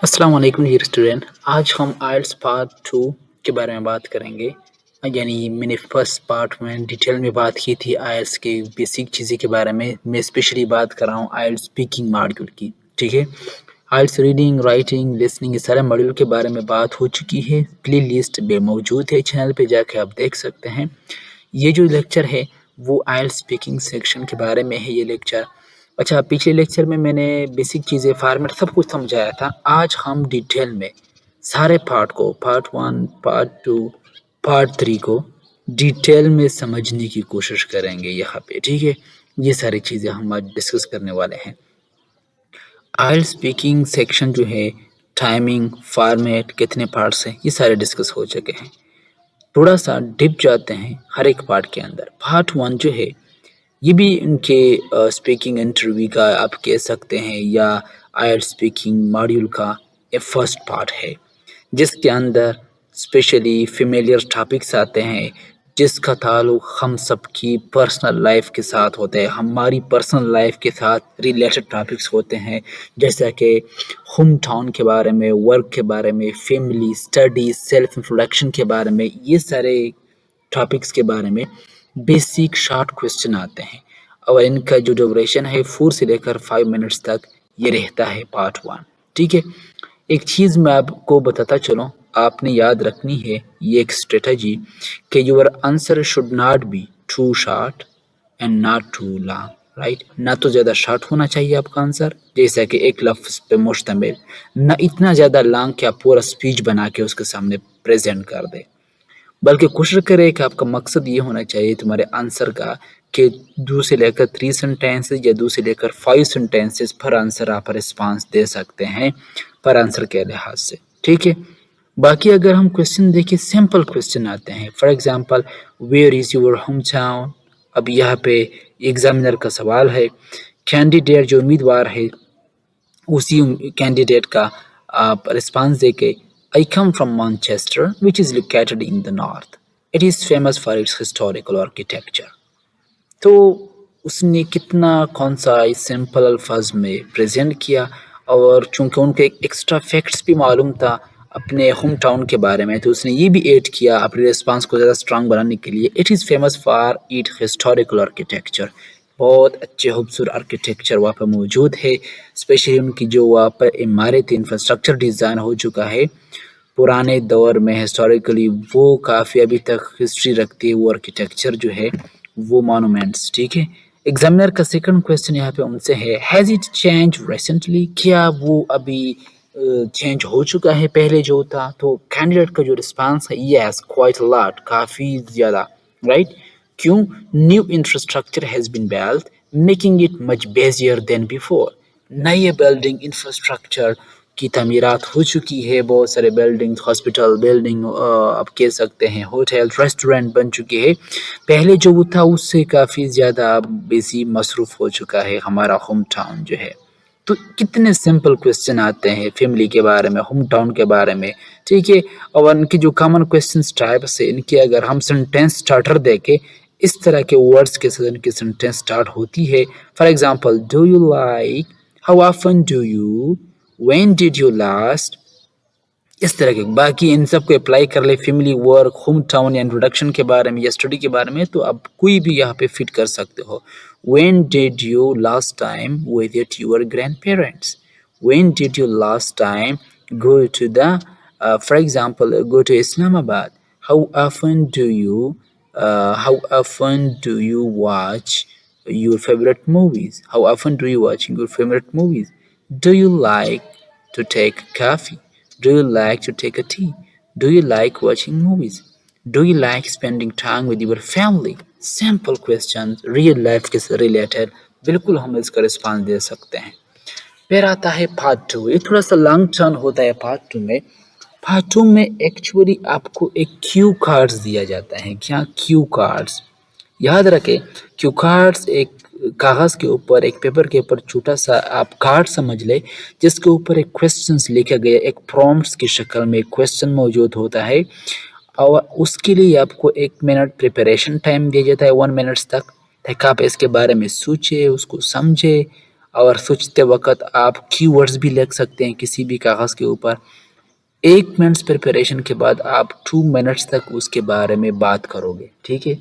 अस्सलाम वालेकुम dear student. आज हम आइल्स पार्ट 2 के बारे में बात करेंगे। यानी मैंने फर्स्ट पार्ट में डिटेल में बात की थी आइल्स के बेसिक चीज़ें के बारे में। मैं स्पेशली बात कर रहा हूँ आइल्स स्पीकिंग मॉड्यूल की, ठीक है। आइल्स रीडिंग, राइटिंग, लिसनिंग, ये सारे मॉड्यूल के बारे में बात हो चुकी है। प्ले लिस्ट में मौजूद है, चैनल पे जाके आप देख सकते हैं। ये जो लेक्चर है वो आइल्स स्पीकिंग सेक्शन के बारे में है ये लेक्चर। अच्छा, पिछले लेक्चर में मैंने बेसिक चीज़ें, फॉर्मेट सब कुछ समझाया था। आज हम डिटेल में सारे पार्ट को, पार्ट 1, पार्ट 2, पार्ट 3 को डिटेल में समझने की कोशिश करेंगे यहाँ पे, ठीक है। ये सारी चीज़ें हम आज डिस्कस करने वाले हैं। आइल्स स्पीकिंग सेक्शन जो है, टाइमिंग, फॉर्मेट, कितने पार्ट्स हैं, ये सारे डिस्कस हो चुके हैं। थोड़ा सा डिप जाते हैं हर एक पार्ट के अंदर। पार्ट 1 जो है ये भी इनके स्पीकिंग इंटरव्यू का आप कह सकते हैं, या आइल्स स्पीकिंग मॉड्यूल का ये फर्स्ट पार्ट है, जिसके अंदर स्पेशली फेमिलियर टॉपिक्स आते हैं, जिसका ताल्लुक हम सब की पर्सनल लाइफ के साथ होता है, हमारी पर्सनल लाइफ के साथ रिलेटेड टॉपिक्स होते हैं, जैसा कि होम टाउन के बारे में, वर्क के बारे में, फैमिली, स्टडी, सेल्फ इंट्रोडक्शन के बारे में। ये सारे टॉपिक्स के बारे में बेसिक शॉर्ट क्वेश्चन आते हैं, और इनका जो ड्यूरेशन है 4 से लेकर 5 मिनट्स तक ये रहता है पार्ट 1, ठीक है। एक चीज़ मैं आपको बताता चलूँ, आपने याद रखनी है ये एक स्ट्रेटजी, कि your answer should not be too short and not too long, right. ना तो ज़्यादा शॉर्ट होना चाहिए आपका आंसर, जैसा कि एक लफ्ज़ पे मुश्तमिल, ना इतना ज़्यादा लॉन्ग कि आप पूरा स्पीच बना के उसके सामने प्रेजेंट कर दे। बल्कि कोशिश करें कि आपका मकसद ये होना चाहिए तुम्हारे आंसर का, कि 2 से लेकर 3 सेंटेंसेस या 2 से लेकर 5 सेंटेंसेस पर आंसर आप रिस्पांस दे सकते हैं, पर आंसर के लिहाज से, ठीक है। बाकी अगर हम क्वेश्चन देखें, सिंपल क्वेश्चन आते हैं। For example, where is your home town. अब यहाँ पे एग्जामिनर का सवाल है, कैंडिडेट जो उम्मीदवार है उसी कैंडिडेट का आप रिस्पांस देके, I come from Manchester, which is located in the north. It is famous for its historical architecture. तो उसने कितना, कौन सा इस सिंपल अल्फाज में प्रेजेंट किया, और चूंकि उनके एक्स्ट्रा फैक्ट्स भी मालूम था अपने होम टाउन के बारे में, तो उसने ये भी ऐड किया अपने रिस्पांस को ज़्यादा स्ट्रांग बनाने के लिए। It is famous for it historical architecture. बहुत अच्छे खूबसूरत आर्किटेक्चर वहाँ पर मौजूद है, स्पेशली उनकी जो वहाँ पर इमारत इंफ्रास्ट्रक्चर डिज़ाइन हो चुका है पुराने दौर में, हिस्टोरिकली वो काफ़ी अभी तक हिस्ट्री रखती है वो आर्किटेक्चर जो है, वो मॉन्यूमेंट्स, ठीक है। एग्जामिनर का सेकंड क्वेश्चन यहाँ पे उनसे है, हैज़ इट चेंज रिसेंटली, क्या वो अभी चेंज हो चुका है पहले जो था। तो कैंडिडेट का जो रिस्पांस है, यस क्वाइट लॉट, काफ़ी ज़्यादा, राइट। क्यों? New infrastructure has been built making it much busier than before. नए बिल्डिंग इंफ्रास्ट्रक्चर की तमीरात हो चुकी है, बहुत सारे बिल्डिंग, हॉस्पिटल बिल्डिंग, आप कह सकते हैं होटल, रेस्टोरेंट बन चुके हैं। पहले जो वो था उससे काफ़ी ज़्यादा बेसी मसरूफ़ हो चुका है हमारा होम टाउन जो है। तो कितने सिंपल क्वेश्चन आते हैं फैमिली के बारे में, होम टाउन के बारे में, ठीक है। और इनके जो कॉमन क्वेश्चन टाइप्स है, इनके अगर हम सेंटेंस स्टार्टर देखें, इस तरह के वर्ड्स के साथ इनकी सेंटेंस स्टार्ट होती है। For example, do you like, how often do you, when did you last, इस तरह के। बाकी इन सब को अप्लाई कर ले फैमिली, वर्क, होम टाउन या इंट्रोडक्शन के बारे में या स्टडी के बारे में, तो आप कोई भी यहाँ पे फिट कर सकते हो। When did you last time visit your grandparents, when did you last time go to the, for example, go to Islamabad, how often do you, how often do you watch your favorite movies, how often do you watch your favorite movies, do you like to take coffee, do you like to take a tea, do you like watching movies, do you like spending time with your family। simple questions, real life के से related, बिल्कुल हम इसका response दे सकते हैं। फिर आता है पार्ट 2, ये थोड़ा सा लॉन्ग टर्न होता है पार्ट 2 में। पार्ट 2 में एक्चुअली आपको एक क्यू कार्ड्स दिया जाता है। क्या? Cue cards. याद रखें, क्यू कार्ड्स एक कागज़ के ऊपर, एक पेपर के ऊपर छोटा सा आप कार्ड समझ ले, जिसके ऊपर एक क्वेश्चंस लिखा गया, एक प्रॉम्प्ट्स की शक्ल में क्वेश्चन मौजूद होता है, और उसके लिए आपको 1 मिनट प्रिपरेशन टाइम दिया जाता है, 1 मिनट्स तक, ताकि आप इसके बारे में सोचें, उसको समझें, اور سوچتے وقت آپ کی ورڈز بھی لکھ سکتے ہیں کسی بھی کاغذ کے اوپر. 1 منٹس پریپریشن کے بعد آپ 2 منٹس تک اس کے بارے میں بات کرو گے. ٹھیک ہے،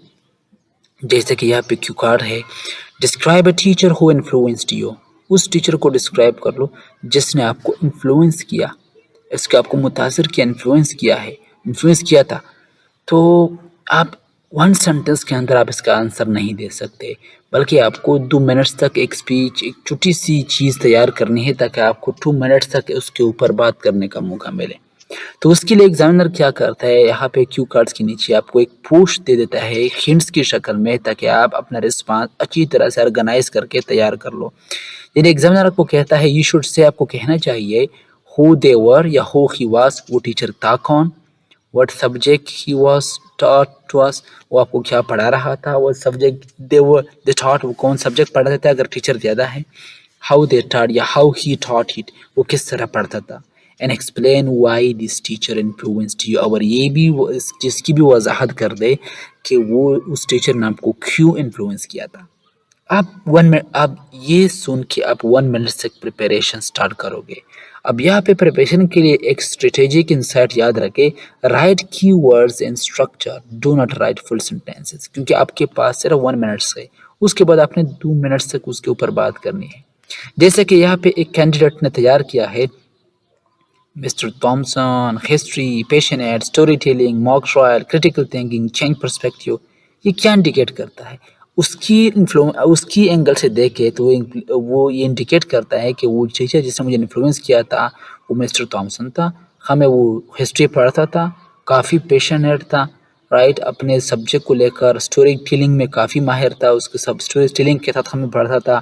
جیسے کہ یہاں پہ کیو کارڈ ہے. Describe a teacher who influenced you. اس ٹیچر کو ڈسکرائب کر لو جس نے آپ کو انفلوئنس کیا، اس کا آپ کو متاثر کیا، انفلوئنس کیا تھا. تو آپ 1 سینٹنس کے اندر آپ اس کا آنسر نہیں دے سکتے، بلکہ آپ کو 2 منٹس تک ایک اسپیچ، ایک چھوٹی سی چیز تیار کرنی ہے تاکہ آپ کو 2 منٹس تک اس کے اوپر بات کرنے کا موقع ملے. تو اس کے لیے ایگزامینر کیا کرتا ہے، یہاں پہ کیو کارڈز کے نیچے آپ کو ایک پوسٹ دے دیتا ہے ہنٹس کی شکل میں، تاکہ آپ اپنا رسپانس اچھی طرح سے آرگنائز کر کے تیار کر لو. یعنی ایگزامینر آپ کو کہتا ہے یو شوڈ سے، آپ کو کہنا چاہیے ہو دے ور یا ہو ہی واز، وہ ٹیچر تھا کون، what subject he was taught to us، وہ آپ کو کیا پڑھا رہا تھا، وہ سبجیکٹ they taught، وہ کون سبجیکٹ پڑھاتے تھے اگر ٹیچر زیادہ ہے، how they taught یا how he taught it، وہ کس طرح پڑھتا تھا، and explain why this teacher influenced you، اور یہ بھی اس چیز کی بھی وضاحت کر دے کہ وہ اس ٹیچر نے آپ کو کیوں انفلوئنس کیا تھا. آپ یہ سن کے آپ 1 منٹ تک پریپریشن سٹارٹ کرو گے. اب یہاں پہ پریپریشن کے لیے ایک اسٹریٹجک انسائٹ یاد رکھے، write key words in structure, do not write full sentences, کیونکہ آپ کے پاس صرف 1 منٹ ہے، اس کے بعد آپ نے 2 منٹس تک اس کے اوپر بات کرنی ہے. جیسے کہ یہاں پہ ایک کینڈیڈیٹ نے تیار کیا ہے mister Thomson, history, passionate, storytelling, mock trial, critical thinking, change perspective. یہ کیا انڈیکیٹ کرتا ہے؟ اس کی اینگل سے دیکھے تو وہ یہ انڈیکیٹ کرتا ہے کہ وہ ٹیچر جس نے مجھے انفلوئنس کیا تھا وہ مسٹر تھامسن تھا. ہمیں وہ ہسٹری پڑھاتا تھا، کافی پیشنیٹ تھا، رائٹ، اپنے سبجیکٹ کو لے کر اسٹوری ٹیلنگ میں کافی ماہر تھا، اس کے سب اسٹوری ٹیلنگ کے ساتھ ہمیں پڑھاتا تھا،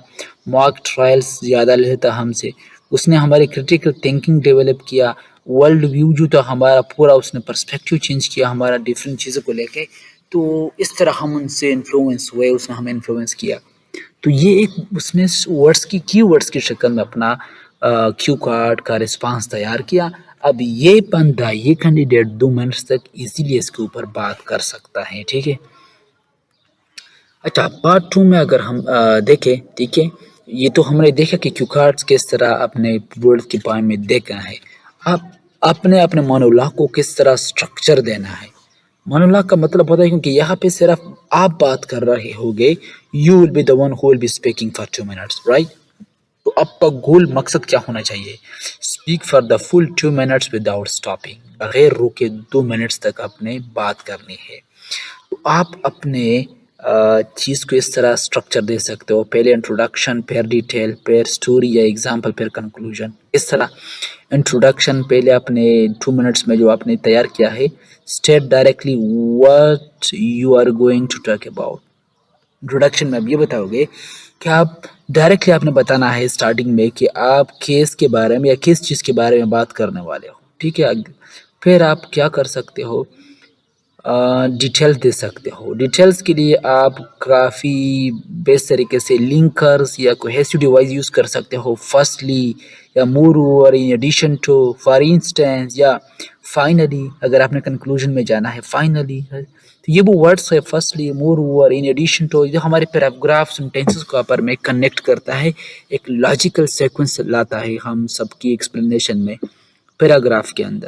موک ٹرائلس زیادہ لیتا ہم سے، اس نے ہماری کریٹیکل تھنکنگ ڈیولپ کیا، ورلڈ ویو جو تھا ہمارا پورا اس نے پرسپیکٹیو چینج کیا ہمارا ڈفرینٹ چیزوں کو لے کے. تو اس طرح ہم ان سے انفلوئنس ہوئے، اس نے ہمیں انفلوئنس کیا. تو یہ ایک اس نے ورڈس کی ورڈس کی شکل میں اپنا کیو کارڈ کا رسپانس تیار کیا. اب یہ بندہ، یہ کینڈیڈیٹ 2 منٹس تک ایزیلی اس کے اوپر بات کر سکتا ہے. ٹھیک ہے. اچھا، پارٹ 2 میں اگر ہم دیکھیں، ٹھیک ہے، یہ تو ہم نے دیکھا کہ کیو کارڈز کس طرح اپنے ورڈ کے بارے میں دیکھنا ہے. آپ اپنے مونولاگ کو کس طرح سٹرکچر دینا ہے. مونولاگ کا مطلب ہوتا ہے کیونکہ یہاں پہ صرف آپ بات کر رہے ہوگے، you will be the one who will be speaking for 2 minutes, right. تو آپ کا گول مقصد کیا ہونا چاہیے؟ Speak for the full 2 minutes without stopping, بغیر روکے 2 منٹس تک اپنے بات کرنی ہے. تو آپ اپنے چیز کو اس طرح سٹرکچر دے سکتے ہو، پہلے انٹروڈکشن، پھر ڈیٹیل، پھر سٹوری یا ایگزامپل، پھر کنکلوژن. اس طرح انٹروڈکشن پہلے اپنے 2 منٹس میں جو آپ نے تیار کیا ہے، state directly what you are going to talk about. Introduction میں آپ یہ بتاؤ گے کہ ڈائریکٹلی آپ نے بتانا ہے اسٹارٹنگ میں کہ آپ کیس کے بارے میں یا کس چیز کے بارے میں بات کرنے والے ہو. ٹھیک ہے. پھر آپ کیا کر سکتے ہو، ڈیٹیل دے سکتے ہو. ڈیٹیلز کے لیے آپ کافی بیس طریقے سے لنکرز یا کوئی ہیسو ڈیوائس یوز کر سکتے ہو، فرسٹلی یا moreover, in addition to, for instance, یا فائنلی اگر آپ نے کنکلوژن میں جانا ہے، فائنلی. تو یہ وہ ورڈس ہے، firstly, moreover, in addition to, جو ہمارے پیراگراف سینٹینسز کو پر میں کنیکٹ کرتا ہے، ایک لاجیکل سیکوینس لاتا ہے ہم سب کی ایکسپلینیشن میں پیراگراف کے اندر.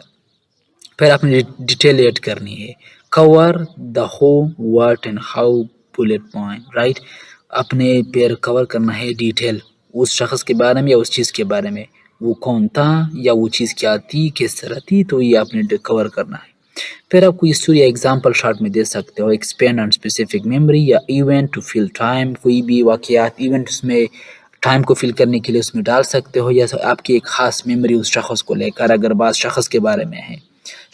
پھر آپ نے ڈیٹیل ایڈ کرنی ہے، کور دا ہو، what and how, bullet point, right. اپنے پیر کور کرنا ہے ڈیٹیل اس شخص کے بارے میں یا اس چیز کے بارے میں، وہ کون تھا یا وہ چیز کیا تھی، کس طرح تھی. تو یہ آپ نے کور کرنا ہے. پھر آپ کوئی اسٹوری یا ایگزامپل شارٹ میں دے سکتے ہو، ایکسپینڈ آن اسپیسیفک میموری یا ایونٹ ٹو فل ٹائم. کوئی بھی واقعات، ایونٹ اس میں ٹائم کو فل کرنے کے لیے اس میں ڈال سکتے ہو، یا آپ کی ایک خاص میموری اس شخص کو لے کر اگر بعض شخص کے بارے میں ہے.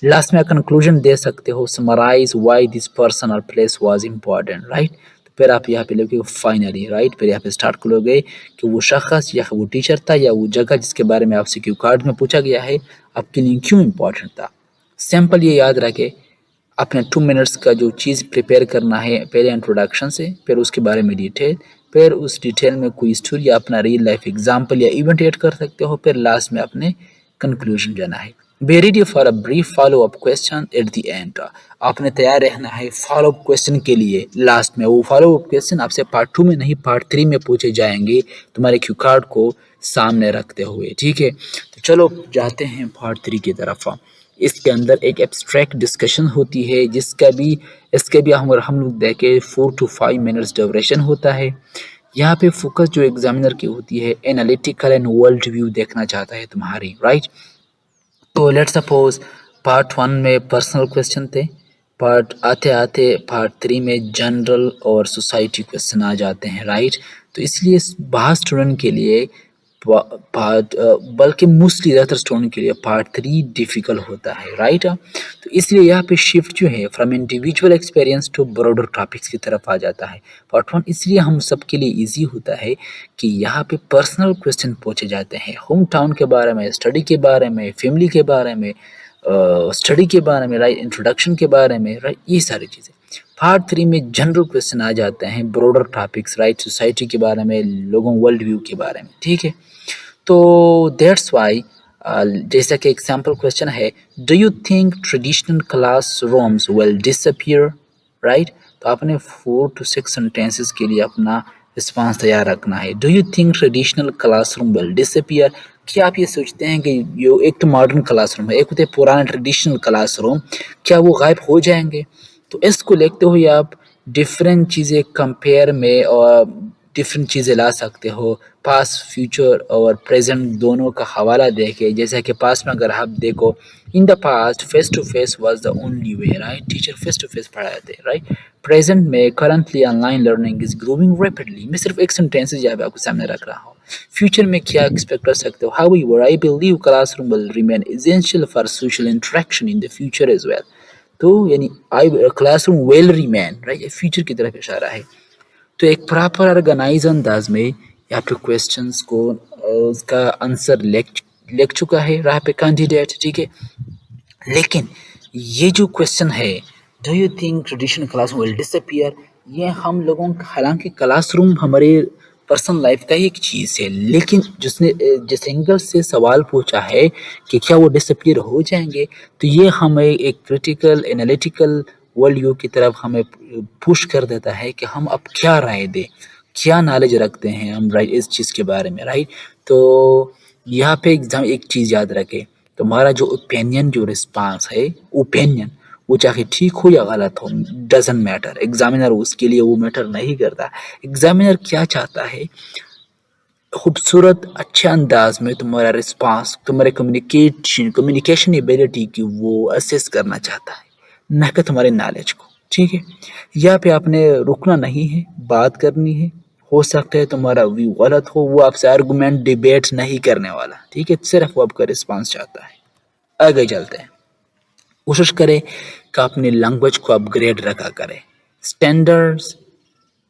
لاسٹ میں کنکلوژن دے سکتے ہو، سمرائز وائی دس پرسن اور پلیس واز امپورٹنٹ، رائٹ. پھر آپ یہاں پہ لوگے فائنلی، رائٹ. پھر یہاں پہ اسٹارٹ کرو گے کہ وہ شخص یا وہ ٹیچر تھا یا وہ جگہ جس کے بارے میں آپ سے کیو کارڈ میں پوچھا گیا ہے، آپ کے لیے کیوں امپورٹنٹ تھا. سمپل یہ یاد رکھے، اپنے 2 منٹس کا جو چیز پریپیئر کرنا ہے، پہلے انٹروڈکشن سے، پھر اس کے بارے میں ڈیٹیل، پھر اس ڈیٹیل میں کوئی اسٹوری یا اپنا ریئل لائف ایگزامپل یا ایونٹ ایڈ کر سکتے ہو، پھر لاسٹ میں اپنے کنکلوژن جانا ہے. Be ready for a brief follow-up question at the end. आपने तैयार रहना है फॉलो अप क्वेश्चन के लिए लास्ट में। वो फॉलो अप क्वेश्चन आपसे पार्ट 2 में नहीं पार्ट 3 में पूछे जाएंगे तुम्हारे क्यू कार्ड को सामने रखते हुए, ठीक है। तो चलो जाते हैं पार्ट 3 की तरफ। इसके अंदर एक एब्स्ट्रैक्ट डिस्कशन होती है इसके भी हम लोग देखें 4 to 5 मिनट्स ड्यूरेशन होता है। यहाँ पे फोकस जो एग्जामिनर की होती है एनालिटिकल एंड वर्ल्ड व्यू देखना चाहता है तुम्हारी, राइट। तो लेट सपोज पार्ट 1 में पर्सनल क्वेश्चन थे, पार्ट आते आते पार्ट 3 में जनरल और सोसाइटी क्वेश्चन आ जाते हैं, राइट। तो इसलिए बहुत स्टूडेंट के लिए बल्कि मोस्टली ज़्यादातर स्टूडेंट के लिए पार्ट 3 डिफ़िकल्ट होता है, राइट। तो इसलिए यहाँ पे शिफ्ट जो है from individual experience to broader topics की तरफ आ जाता है। पार्ट 1 इसलिए हम सब के लिए इजी होता है कि यहाँ पे पर्सनल क्वेश्चन पूछे जाते हैं, होम टाउन के बारे में, स्टडी के बारे में, फैमिली के बारे में, स्टडी के बारे में, राइट, इंट्रोडक्शन के बारे में, राइट, ये सारी चीज़ें। पार्ट 3 में जनरल क्वेश्चन आ जाते हैं, ब्रॉडर टॉपिक्स, राइट, सोसाइटी के बारे में, लोगों वर्ल्ड व्यू के बारे में, ठीक है। तो दैट्स वाई जैसा कि एग्जाम्पल क्वेश्चन है, do you think traditional class rooms will disappear, right. तो आपने 4 to 6 सेंटेंसेस के लिए अपना रिस्पांस तैयार रखना है। Do you think traditional classroom will disappear, क्या आप ये सोचते हैं कि यो एक तो मॉडर्न क्लासरूम है, एक होते पुराना ट्रेडिशनल क्लासरूम, क्या वो गायब हो जाएंगे। तो इसको लिखते हुए आप डिफरेंट चीज़ें कंपेयर में और डिफरेंट चीज़ें ला सकते हो, पास फ्यूचर और प्रेजेंट दोनों का हवाला दे के। जैसा कि पास में अगर आप देखो, in the past face to face was the only way, right, teacher face to face पढ़ाए थे, राइट। प्रेजेंट में currently online learning is growing rapidly. मैं सिर्फ एक सेंटेंस यहाँ पे आपको सामने रख रहा हूँ। फ्यूचर में क्या एक्सपेक्ट कर सकते हो, however I believe classroom will remain essential for social interaction in the future as well. तो यानी I classroom will remain, right, future की तरफ इशारा है। तो एक प्रॉपर ऑर्गेनाइज अंदाज में यहाँ पे क्वेश्चंस को उसका आंसर लिख चुका है रहा पे कैंडिडेट, ठीक है। लेकिन ये जो क्वेश्चन है, do you think traditional classroom will disappear, ये हम लोगों का, हालांकि क्लासरूम हमारे पर्सनल लाइफ का ही एक चीज़ है, लेकिन जिसने जिस एंगल से सवाल पूछा है कि क्या वो डिसअपियर हो जाएंगे, तो ये हमें एक क्रिटिकल एनालिटिकल वर्ल्ड व्यू की तरफ हमें पुश कर देता है कि हम अब क्या राय दें, क्या नॉलेज रखते हैं हम, राइट, इस चीज़ के बारे में, राइट। तो यहाँ पे एग्जाम एक चीज़ याद रखे, तुम्हारा जो ओपिनियन जो रिस्पांस है, ओपिनियन, वो चाहे ठीक हो या गलत हो, डजंट मैटर। एग्जामिनर उसके लिए वो मैटर नहीं करता। एग्जामिनर क्या चाहता है, खूबसूरत अच्छे अंदाज में तुम्हारा रिस्पांस, तुम्हारे कम्युनिकेशन एबिलिटी की वो असेस करना चाहता है, न कि तुम्हारे नॉलेज को, ठीक है। यहाँ पे आपने रुकना नहीं है, बात करनी है। हो सकता है तुम्हारा व्यू गलत हो, वो आपसे आर्गुमेंट डिबेट नहीं करने वाला, ठीक है, सिर्फ वो आपका रिस्पांस चाहता है। आगे चलते हैं। कोशिश करें कि अपनी लैंग्वेज को अपग्रेड रखा करें, स्टैंडर्ड्स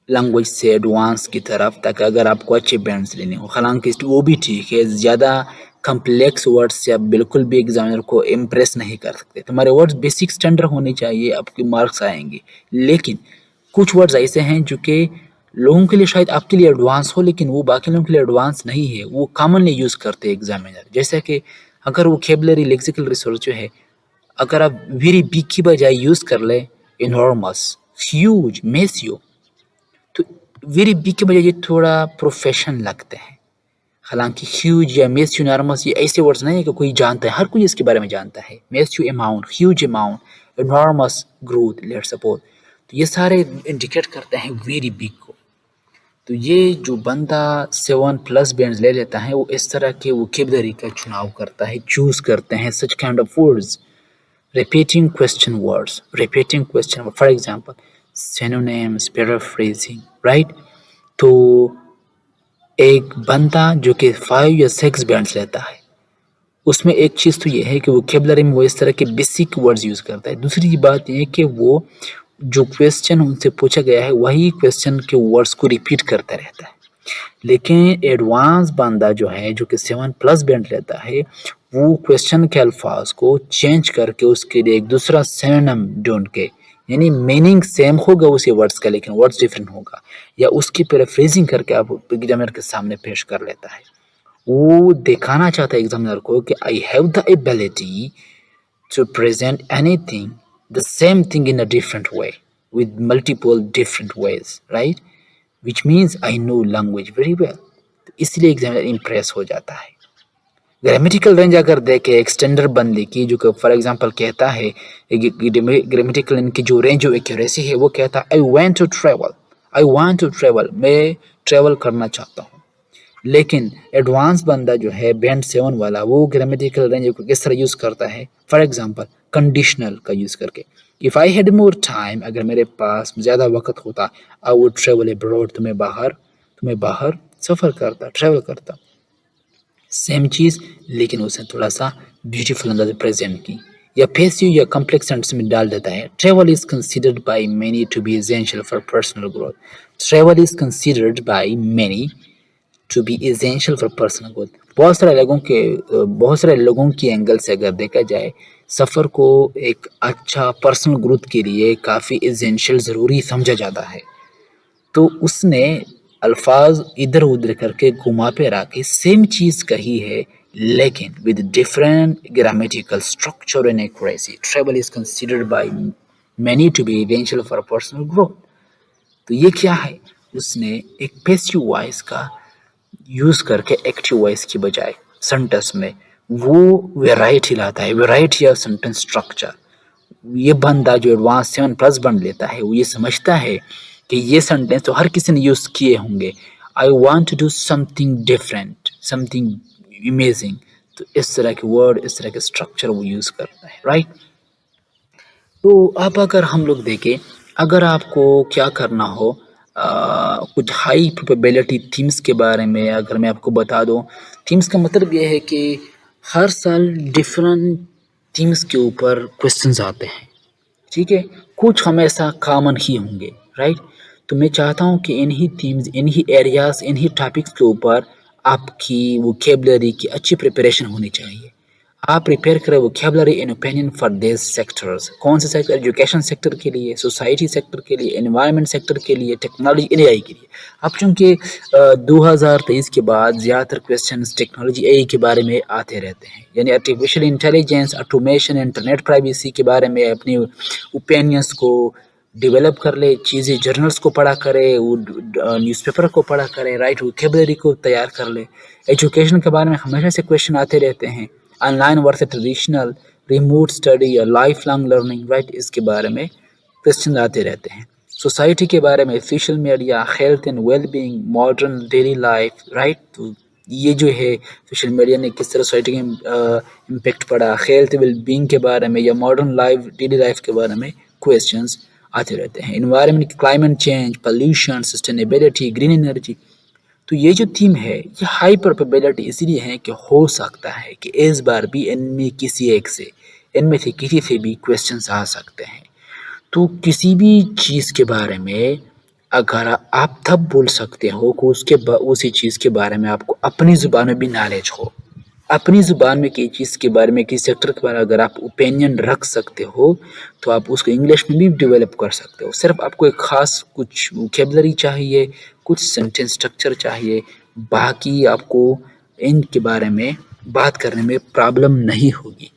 लैंग्वेज से एडवांस की तरफ, ताकि अगर आपको अच्छे बैंड्स लेने हो। हालांकि वो भी ठीक है, ज़्यादा कम्प्लेक्स वर्ड्स से आप बिल्कुल भी एग्जामिनर को इम्प्रेस नहीं कर सकते। तुम्हारे वर्ड्स बेसिक स्टैंडर्ड होने चाहिए, आपके मार्क्स आएंगे। लेकिन कुछ वर्ड्स ऐसे हैं जो कि लोगों के लिए शायद आपके लिए एडवांस हो, लेकिन वो बाकी लोगों के लिए एडवांस नहीं है, वो कॉमनली यूज़ करते हैं एग्जामिनर। जैसे कि अगर वोकेबलरी लेक्सिकल रिसोर्स जो है, अगर आप वेरी बिग की बजाय यूज़ कर ले इनॉर्मस, ह्यूज, मेसियो, तो वेरी बिग के बजाय ये थोड़ा प्रोफेशन लगते हैं। हालांकि ह्यूज या मेसियो, इनॉर्मस, ये ऐसे वर्ड्स नहीं है कि कोई जानता है, हर कोई इसके बारे में जानता है। Massive amount, huge amount, enormous growth, let's suppose, तो ये सारे इंडिकेट करते हैं वेरी बिग को। तो ये जो बंदा 7+ बैंड्स ले लेता है, वो इस तरह के वोकेबलरी का चुनाव करता है, चूज करते हैं such kind of words, repeating question words, for example, synonyms, paraphrasing, right? तो एक बंदा जो कि 5 या 6 बैंड्स लेता है, उसमें एक चीज़ तो ये है कि वोकेबलरी में वो इस तरह के बेसिक वर्ड्स यूज़ करता है। दूसरी बात ये है कि वो जो क्वेश्चन उनसे पूछा गया है, वही क्वेश्चन के वर्ड्स को रिपीट करता रहता है। लेकिन एडवांस बंदा जो है, जो कि 7+ बैंड लेता है, वो क्वेश्चन के अल्फाज को चेंज करके उसके लिए एक दूसरा सिनोनिम ढूंढ के, यानी मीनिंग सेम होगा उसी वर्ड्स का, लेकिन वर्ड्स डिफरेंट होगा, या उसकी पैराफ्रेजिंग करके आप एग्जामिनर के सामने पेश कर लेता है। وہ دکھانا چاہتا ہے ایگزامنر کو کہ I have the ability to present anything, the same thing in a different way, with multiple different ways, right? Which means I know language very well. تو اس لیے ایگزامنر امپریس ہو جاتا ہے. گرامیٹیکل رینج اگر دیکھیں ایکسٹینڈر بندے کی جو کہ فار ایگزامپل کہتا ہے گرامیٹیکل ان کی جو رینج آف ایکوریسی ہے وہ کہتا ہے آئی وانٹ ٹو ٹریول میں ٹریول کرنا چاہتا ہوں. لیکن ایڈوانس بندہ جو ہے بینڈ 7 والا وہ گرامیٹیکل رینج کو کس طرح یوز کرتا ہے؟ فار ایگزامپل کنڈیشنل کا یوز کر کے if I had more time, اگر میرے پاس زیادہ وقت ہوتا آئی ووڈ ٹریول ابروڈ، تو میں باہر سفر کرتا، ٹریول کرتا. سیم چیز لیکن اس نے تھوڑا سا بیوٹیفل انداز پریزنٹ کی یا پیسیو یا کمپلیکس سینٹینس میں ڈال دیتا ہے. Travel is considered by many to be essential for personal growth. Travel is considered by many to be essential for personal growth. بہت سارے لوگوں کی اینگل سے اگر دیکھا جائے سفر کو ایک اچھا پرسنل گروتھ کے لیے کافی ایسینشیل ضروری سمجھا جاتا ہے. تو اس نے الفاظ ادھر ادھر کر کے گھما پھرا کے سیم چیز کہی ہے لیکن with different grammatical structure and accuracy. Travel is considered by many to be essential for personal growth. تو یہ کیا ہے؟ اس نے ایک پیسیو وائس کا یوز کر کے ایکٹیو وائس کی بجائے سنٹنس میں وہ ویرائٹی لاتا ہے، ویرائٹی آف سنٹنس اسٹرکچر. یہ بندہ جو ایڈوانس 7+ بن لیتا ہے وہ یہ سمجھتا ہے کہ یہ سنٹینس تو ہر کسی نے یوز کیے ہوں گے. I want to do something different, something amazing. تو اس طرح کے ورڈ، اس طرح کے اسٹرکچر وہ یوز کرتا ہے، رائٹ؟ تو اب اگر ہم لوگ دیکھیں، اگر آپ کو کیا کرنا ہو کچھ ہائی پروبیبلٹی تھیمس کے بارے میں اگر میں آپ کو بتا دوں. تھیمس کا مطلب یہ ہے کہ ہر سال ڈفرینٹ تھیمس کے اوپر کوشچنز آتے ہیں، ٹھیک ہے؟ کچھ ہمیشہ کامن ہی ہوں گے، رائٹ؟ تو میں چاہتا ہوں کہ انہی تھیمز، انہی ایریاز، انہی ٹاپکس کے اوپر آپ کی ووکیبلری کی اچھی پریپریشن ہونی چاہیے. آپ پریپیئر کریں vocabulary in opinion for these sectors. کون سے سیکٹر؟ ایجوکیشن سیکٹر کے لیے، سوسائٹی سیکٹر کے لیے، انوائرمنٹ سیکٹر کے لیے، ٹیکنالوجی اے آئی کے لیے. اب چونکہ 2023 کے بعد زیادہ تر کویسچنز ٹیکنالوجی اے آئی کے بارے میں آتے رہتے ہیں، یعنی artificial intelligence, automation, internet privacy کے بارے میں اپنی اوپینینس کو ڈیولپ کر لے، چیزیں جرنلز کو پڑھا کرے، نیوز پیپر کو پڑھا کرے، رائٹ؟ ووکیبلری کو تیار کر لے. ایجوکیشن کے بارے میں ہمیشہ سے کویشچن آتے رہتے ہیں، online versus traditional, remote study یا لائف لانگ لرننگ، رائٹ؟ اس کے بارے میں کویشچن آتے رہتے ہیں. سوسائٹی کے بارے میں social media, health and wellbeing, modern daily life, right? تو یہ جو ہے سوشل میڈیا نے کس طرح سوسائٹی کے امپیکٹ پڑا، ہیلتھ ویل بینگ کے بارے میں یا ماڈرن لائف ڈیلی لائف کے بارے میں کویشچنز آتے رہتے ہیں. Environment, climate change, pollution, sustainability, green energy. تو یہ جو تھیم ہے یہ ہائی پروبیبلٹی اس لیے ہے کہ ہو سکتا ہے کہ اس بار بھی ان میں سے کسی سے بھی کویشچنز آ سکتے ہیں. تو کسی بھی چیز کے بارے میں اگر آپ تب بول سکتے ہو کہ اسی چیز کے بارے میں آپ کو اپنی زبان میں بھی نالج ہو، اپنی زبان میں کسی چیز کے بارے میں، کسی سیکٹر کے بارے میں اگر آپ اوپینین رکھ سکتے ہو تو آپ اس کو انگلش میں بھی ڈیولپ کر سکتے ہو. صرف آپ کو ایک خاص کچھ ووکیبلری چاہیے، کچھ سینٹینس اسٹرکچر چاہیے، باقی آپ کو ان کے بارے میں بات کرنے میں پرابلم نہیں ہوگی.